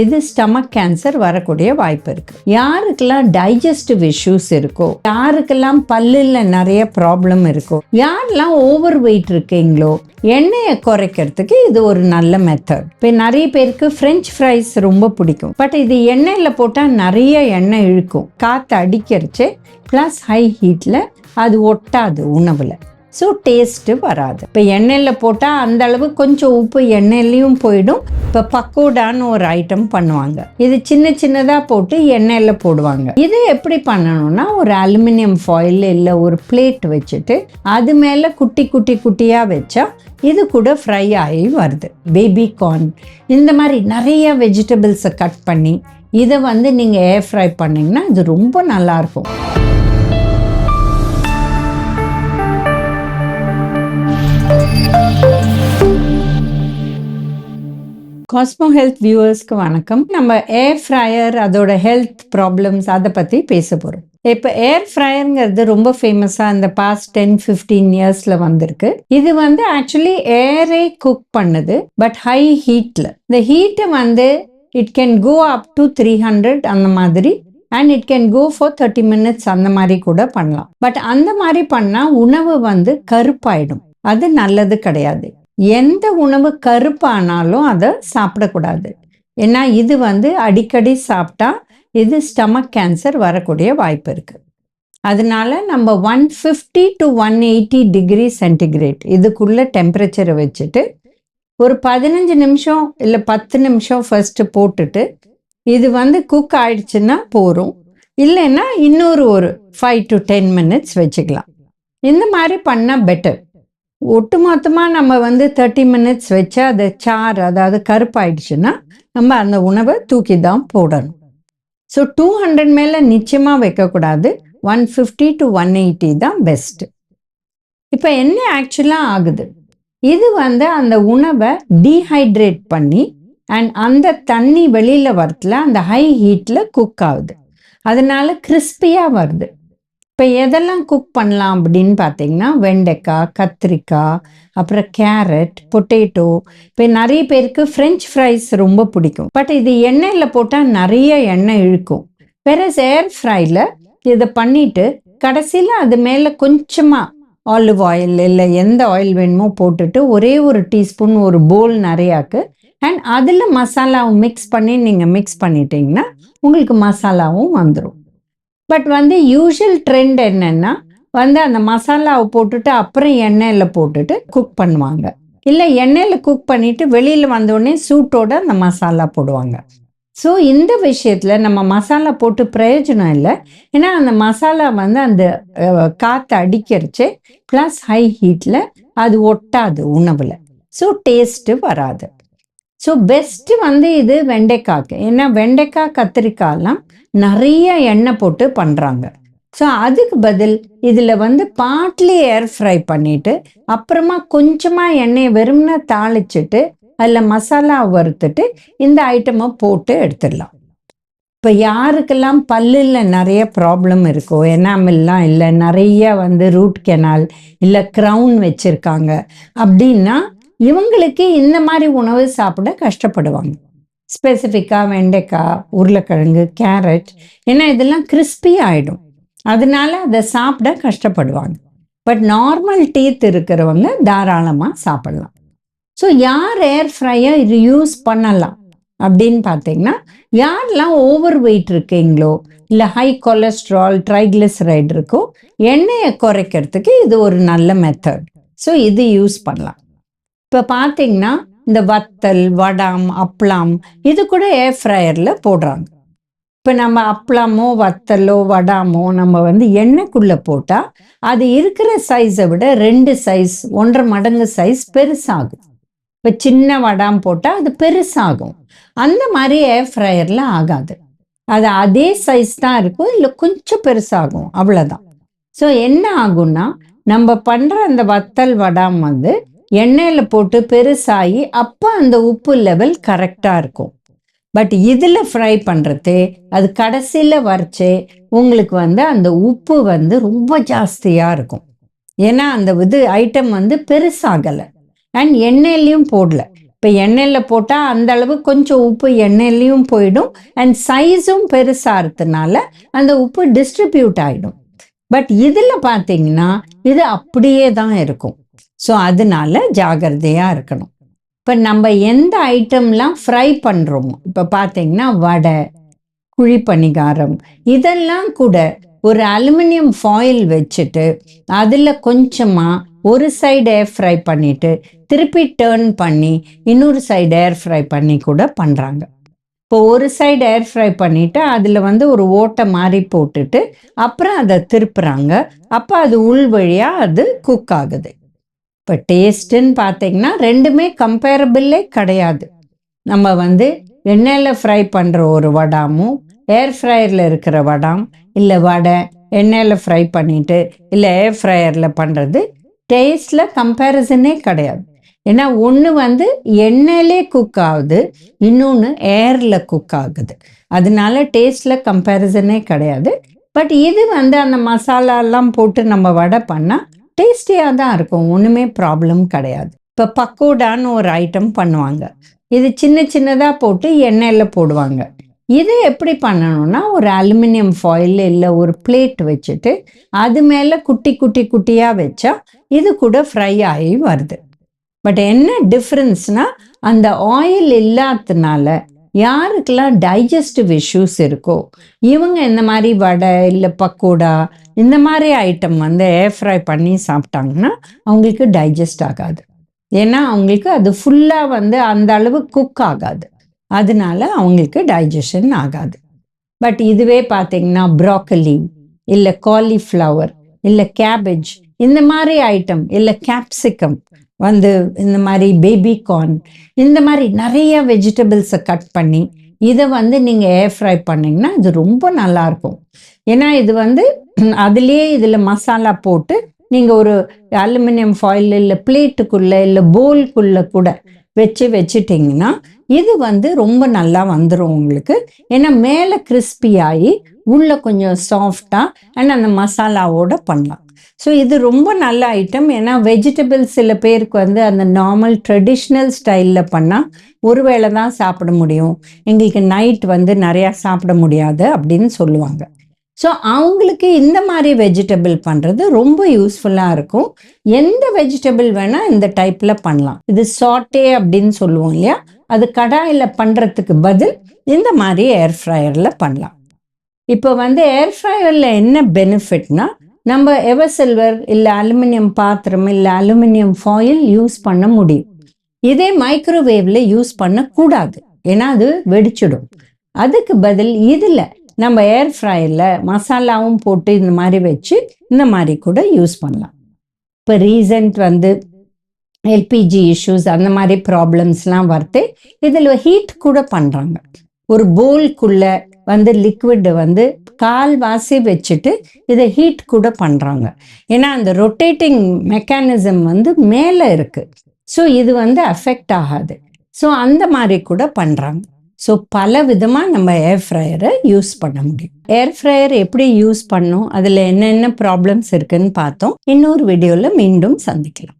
இது stomach cancer வரக்கூடிய வாய்ப்பு இருக்கு. யாருக்கெல்லாம் டைஜஸ்டிவ் இஷ்யூஸ் இருக்கோ, யாருக்கெல்லாம் பல்லுல நிறைய ப்ராப்ளம் இருக்கோ, யாரெல்லாம் ஓவர் வெயிட் இருக்கீங்களோ, எண்ணெயை குறைக்கிறதுக்கு இது ஒரு நல்ல மெத்தட். இப்போ நிறைய பேருக்கு ஃப்ரெஞ்ச் ஃப்ரைஸ் ரொம்ப பிடிக்கும். பட் இது எண்ணெயில் போட்டால் நிறைய எண்ணெய் இழுக்கும், காற்று அடிக்கிறச்சு, ப்ளஸ் ஹை ஹீட்டில் அது ஒட்டாது உணவில். ஸோ டேஸ்ட்டு வராது. இப்போ எண்ணெயில் போட்டால் அந்த அளவு கொஞ்சம் உப்பு எண்ணெயிலையும் போயிடும். இப்போ பக்கோடான்னு ஒரு ஐட்டம் பண்ணுவாங்க. இது சின்ன சின்னதாக போட்டு எண்ணெயில் போடுவாங்க. இது எப்படி பண்ணணும்னா, ஒரு அலுமினியம் ஃபாயில் இல்லை ஒரு பிளேட் வச்சுட்டு அது மேலே குட்டி குட்டி குட்டியாக வச்சா இது கூட ஃப்ரை ஆகி வருது. பேபி கார்ன் இந்த மாதிரி நிறைய வெஜிடபிள்ஸை கட் பண்ணி இதை நீங்கள் ஏர் ஃப்ரை பண்ணிங்கன்னா இது ரொம்ப நல்லாயிருக்கும். காஸ்மோ ஹெல்த் வியூவர்ஸ்க்கு வணக்கம். நம்ம ஏர் ஃப்ரையர் அதோட ஹெல்த் ப்ராப்ளம்ஸ் அதை பற்றி பேச போகிறோம். இப்போ ஏர் ஃப்ரையருங்கிறது ரொம்ப ஃபேமஸாக இந்த பாஸ்ட் 10-15 இயர்ஸில் வந்திருக்கு. இது ஆக்சுவலி ஏரே குக் பண்ணுது, பட் ஹை ஹீட்டில். இந்த ஹீட்டை it can go up to 300 அந்த மாதிரி, and it can go for 30 minutes அந்த மாதிரி கூட பண்ணலாம். பட் அந்த மாதிரி பண்ணால் உணவு கருப்பாயிடும். அது நல்லது கிடையாது. எந்த உணவு கருப்பானாலும் அதை சாப்பிடக்கூடாது. ஏன்னா இது அடிக்கடி சாப்பிட்டா இது ஸ்டமக் கேன்சர் வரக்கூடிய வாய்ப்பு இருக்குது. அதனால நம்ம 150 to 180 டிகிரி சென்டிகிரேட் இதுக்குள்ள டெம்பரேச்சரை வச்சுட்டு ஒரு 15 நிமிஷம் இல்லை 10 நிமிஷம் ஃபர்ஸ்ட் போட்டுட்டு இது குக் ஆயிடுச்சுன்னா போரும். இல்லைன்னா இன்னொரு ஒரு 5 to 10 minutes வச்சுக்கலாம். இந்த மாதிரி பண்ணால் பெட்டர். ஒட்டு மொத்தமாக நம்ம 30 minutes வச்சு அது சார், அதாவது கருப்பாயிடுச்சுன்னா நம்ம அந்த உணவை தூக்கி தான் போடணும். ஸோ 200 மேலே நிச்சயமாக வைக்கக்கூடாது. 150 to 180 தான் பெஸ்ட்டு. இப்போ என்ன ஆக்சுவலாக ஆகுது, இது அந்த உணவை டீஹைட்ரேட் பண்ணி அண்ட் அந்த தண்ணி வெளியில் வரத்துல அந்த ஹை ஹீட்டில் குக் ஆகுது. அதனால கிறிஸ்பியாக வருது. இப்போ எதெல்லாம் குக் பண்ணலாம் அப்படின்னு பார்த்தீங்கன்னா, வெண்டைக்காய், கத்திரிக்காய், அப்புறம் கேரட், பொட்டேட்டோ. இப்போ நிறைய பேருக்கு ஃப்ரெஞ்ச் ஃப்ரைஸ் ரொம்ப பிடிக்கும். பட் இது எண்ணெயில் போட்டால் நிறைய எண்ணெய் இழுக்கும். வேற ஏர் ஃப்ரையில் இதை பண்ணிட்டு கடைசியில் அது மேலே கொஞ்சமாக ஆலிவ் ஆயில் இல்லை எந்த ஆயில் வேணுமோ போட்டுட்டு ஒரே ஒரு டீஸ்பூன் ஒரு போல் நிறையாக்கு அண்ட் அதில் மசாலாவும் மிக்ஸ் பண்ணி நீங்கள் மிக்ஸ் பண்ணிட்டீங்கன்னா உங்களுக்கு மசாலாவும் வந்துடும். பட் யூஷுவல் ட்ரெண்ட் என்னன்னா அந்த மசாலாவை போட்டுட்டு அப்புறம் எண்ணெயில் போட்டுட்டு குக் பண்ணுவாங்க. இல்லை எண்ணெயில் குக் பண்ணிட்டு வெளியில் வந்தோடனே சூட்டோட அந்த மசாலா போடுவாங்க. ஸோ இந்த விஷயத்தில் நம்ம மசாலா போட்டு பிரயோஜனம் இல்லை. ஏன்னா அந்த மசாலா அந்த காற்று அடிக்கிறச்சு, ப்ளஸ் ஹை ஹீட்டில் அது ஒட்டாது உணவில். ஸோ டேஸ்ட்டு வராது. ஸோ பெஸ்ட்டு இது வெண்டைக்காய்க்கு. ஏன்னா வெண்டைக்காய், கத்திரிக்காயெல்லாம் நிறைய எண்ணெய் போட்டு பண்ணுறாங்க. ஸோ அதுக்கு பதில் இதில் பார்ட்லி ஏர் ஃப்ரை பண்ணிவிட்டு அப்புறமா கொஞ்சமாக எண்ணெயை வெறும்னா தாளிச்சிட்டு அதில் மசாலா வறுத்துட்டு இந்த ஐட்டமை போட்டு எடுத்துடலாம். இப்போ யாருக்கெல்லாம் பல்லில் நிறைய ப்ராப்ளம் இருக்கோ, எனாமில்லாம் இல்லை, நிறைய ரூட் கெனால் இல்லை க்ரௌன் வச்சுருக்காங்க அப்படின்னா இவங்களுக்கு இந்த மாதிரி உணவு சாப்பிட கஷ்டப்படுவாங்க. ஸ்பெசிஃபிக்காக வெண்டைக்காய், உருளைக்கிழங்கு, கேரட், ஏன்னா இதெல்லாம் கிறிஸ்பி ஆகிடும். அதனால அதை சாப்பிட கஷ்டப்படுவாங்க. பட் நார்மல் டீத் இருக்கிறவங்க தாராளமாக சாப்பிடலாம். ஸோ யார் ஏர் ஃப்ரையை இது யூஸ் பண்ணலாம் அப்படின்னு பார்த்தீங்கன்னா, யாரெல்லாம் ஓவர் வெயிட் இருக்கீங்களோ, இல்லை ஹை கொலஸ்ட்ரால், ட்ரைக்ளிசரைட் இருக்கோ, எண்ணெயை குறைக்கிறதுக்கு இது ஒரு நல்ல மெத்தட். ஸோ இது யூஸ் பண்ணலாம். இப்போ பார்த்தீங்கன்னா இந்த வத்தல், வடாம், அப்பளம் இது கூட ஏர் ஃப்ரையரில் போடுறாங்க. இப்போ நம்ம அப்பளமோ வத்தலோ வடாமோ நம்ம எண்ணெய்க்குள்ளே போட்டால் அது இருக்கிற சைஸை விட 2 சைஸ் 1.5 மடங்கு சைஸ் பெருசாகும். இப்போ சின்ன வடாம் போட்டால் அது பெருசாகும். அந்த மாதிரி ஏர் ஃப்ரையரில் ஆகாது. அது அதே சைஸ் தான் இருக்கும், இல்லை கொஞ்சம் பெருசாகும், அவ்வளோதான். ஸோ என்ன ஆகும்னா, நம்ம பண்ணுற அந்த வத்தல் வடாம் எண்ணெயில் போட்டு பெருசாகி அப்போ அந்த உப்பு லெவல் கரெக்டாக இருக்கும். பட் இதில் ஃப்ரை பண்ணுறது அது கடைசியில் வரைச்சே உங்களுக்கு அந்த உப்பு ரொம்ப ஜாஸ்தியாக இருக்கும். ஏன்னா அந்த ஐட்டம் பெருசாகலை அண்ட் எண்ணெயிலையும் போடல. இப்போ எண்ணெயில் போட்டால் அந்த அளவு கொஞ்சம் உப்பு எண்ணெயிலையும் போயிடும் அண்ட் சைஸும் பெருசாக இருக்கிறதுனால அந்த உப்பு டிஸ்ட்ரிபியூட் ஆகிடும். பட் இதில் பார்த்தீங்கன்னா இது அப்படியே தான் இருக்கும். ஸோ அதனால ஜாகிரதையாக இருக்கணும். இப்போ நம்ம எந்த ஐட்டம்லாம் ஃப்ரை பண்ணுறோமோ, இப்போ பார்த்தீங்கன்னா வடை, குழி பணிகாரம், இதெல்லாம் கூட ஒரு அலுமினியம் ஃபாயில் வச்சுட்டு அதில் கொஞ்சமாக ஒரு சைடு ஏர் ஃப்ரை பண்ணிவிட்டு திருப்பி டேர்ன் பண்ணி இன்னொரு சைடு ஏர் ஃப்ரை பண்ணி கூட பண்ணுறாங்க. இப்போ ஒரு சைடு ஏர் ஃப்ரை பண்ணிவிட்டு அதில் ஒரு ஓட்டை மாதிரி போட்டுட்டு அப்புறம் அதை திருப்புறாங்க. அப்போ அது உள் வழியாக அது குக் ஆகுது. இப்போ டேஸ்ட்டுன்னு பார்த்தீங்கன்னா ரெண்டுமே கம்பேரபிளே கிடையாது. நம்ம எண்ணெயில் ஃப்ரை பண்ணுற ஒரு வடாமும் ஏர் ஃப்ரையரில் இருக்கிற வடாம், இல்லை வடை எண்ணெயில் ஃப்ரை பண்ணிவிட்டு இல்லை ஏர் ஃப்ரையரில் பண்ணுறது டேஸ்டில் கம்பேரிசனே கிடையாது. ஏன்னா ஒன்று எண்ணெயிலே குக் ஆகுது, இன்னொன்று ஏரில் குக் ஆகுது. அதனால டேஸ்டில் கம்பேரிசனே கிடையாது. பட் இது அந்த மசாலாலாம் போட்டு நம்ம வடை பண்ணால் டேஸ்டியாக தான் இருக்கும், ஒன்றுமே ப்ராப்ளம் கிடையாது. இப்போ பக்கோடான்னு ஒரு ஐட்டம் பண்ணுவாங்க. இது சின்ன சின்னதாக போட்டு எண்ணெயில் போடுவாங்க. இது எப்படி பண்ணணும்னா ஒரு அலுமினியம் ஃபாயில் இல்லை ஒரு பிளேட் வச்சுட்டு அது மேலே குட்டி குட்டி குட்டியாக வச்சா இது கூட ஃப்ரை ஆகி வருது. பட் என்ன டிஃப்ரென்ஸ்னால் அந்த ஆயில் இல்லாததுனால யாருக்கெல்லாம் டைஜஸ்டிவ் இஷ்யூஸ் இருக்கோ இவங்க இந்த மாதிரி வடை இல்லை பக்கோடா இந்த மாதிரி ஐட்டம் ஏர் ஃப்ரை பண்ணி சாப்பிட்டாங்கன்னா அவங்களுக்கு டைஜஸ்ட் ஆகாது. ஏன்னா அவங்களுக்கு அது ஃபுல்லாக அந்த அளவு குக் ஆகாது, அதனால அவங்களுக்கு டைஜஷன் ஆகாது. பட் இதுவே பார்த்தீங்கன்னா ப்ராக்கலி இல்லை காலிஃப்ளவர் இல்லை கேபேஜ் இந்த மாதிரி ஐட்டம் இல்லை கேப்சிகம் இந்த மாதிரி பேபி கார்ன் இந்த மாதிரி நிறைய வெஜிடபிள்ஸை கட் பண்ணி இதை நீங்கள் ஏர் ஃப்ரை பண்ணிங்கன்னா இது ரொம்ப நல்லாயிருக்கும். ஏன்னா இது அதுலேயே இதில் மசாலா போட்டு நீங்கள் ஒரு அலுமினியம் ஃபாயில் இல்லை பிளேட்டுக்குள்ளே இல்லை போல்குள்ளே கூட வச்சுட்டிங்கன்னா இது ரொம்ப நல்லா வந்துடும் உங்களுக்கு. ஏன்னா மேலே கிறிஸ்பி ஆகி உள்ளே கொஞ்சம் சாஃப்டாக அண்ட் அந்த மசாலாவோட பண்ணலாம். ஸோ இது ரொம்ப நல்ல ஐட்டம். ஏன்னா வெஜிடபிள்ஸ் சில பேருக்கு அந்த நார்மல் ட்ரெடிஷ்னல் ஸ்டைலில் பண்ணால் ஒரு வேளை தான் சாப்பிட முடியும், எங்களுக்கு நைட் நிறையா சாப்பிட முடியாது அப்படின்னு சொல்லுவாங்க. ஸோ அவங்களுக்கு இந்த மாதிரி வெஜிடபிள் பண்ணுறது ரொம்ப யூஸ்ஃபுல்லாக இருக்கும். எந்த வெஜிடபிள் வேணால் இந்த டைப்பில் பண்ணலாம். இது சாட்டே அப்படின்னு சொல்லுவோம் இல்லையா, அது கடாயில் பண்ணுறதுக்கு பதில் இந்த மாதிரி ஏர் ஃப்ரையரில் பண்ணலாம். இப்போ ஏர் ஃப்ரையரில் என்ன பெனிஃபிட்னா நம்ம எவர் சில்வர் இல்லை அலுமினியம் பாத்திரம் இல்லை அலுமினியம் ஃபாயில் யூஸ் பண்ண முடியும். இதே மைக்ரோவேவில் யூஸ் பண்ணக்கூடாது, ஏன்னா அது வெடிச்சிடும். அதுக்கு பதில் இதில் நம்ம ஏர் ஃப்ரையரில் மசாலாவும் போட்டு இந்த மாதிரி வச்சு இந்த மாதிரி கூட யூஸ் பண்ணலாம். இப்போ ரீசன்ட் எல்பிஜி இஷ்யூஸ் அந்த மாதிரி ப்ராப்ளம்ஸ்லாம் வரது இதில் ஹீட் கூட பண்ணுறாங்க. ஒரு போல்குள்ளே லிக்விடு கால்வாசி வச்சுட்டு இதை ஹீட் கூட பண்ணுறாங்க. ஏன்னா அந்த ரொட்டேட்டிங் மெக்கானிசம் மேலே இருக்குது. ஸோ இது அஃபெக்ட் ஆகாது. ஸோ அந்த மாதிரி கூட பண்ணுறாங்க. ஸோ பல விதமாக நம்ம ஏர் ஃப்ரையரை யூஸ் பண்ண முடியும். ஏர் ஃப்ரையர் எப்படி யூஸ் பண்ணணும், அதில் என்னென்ன ப்ராப்ளம்ஸ் இருக்குன்னு பார்த்தோம். இன்னொரு வீடியோவில் மீண்டும் சந்திக்கலாம்.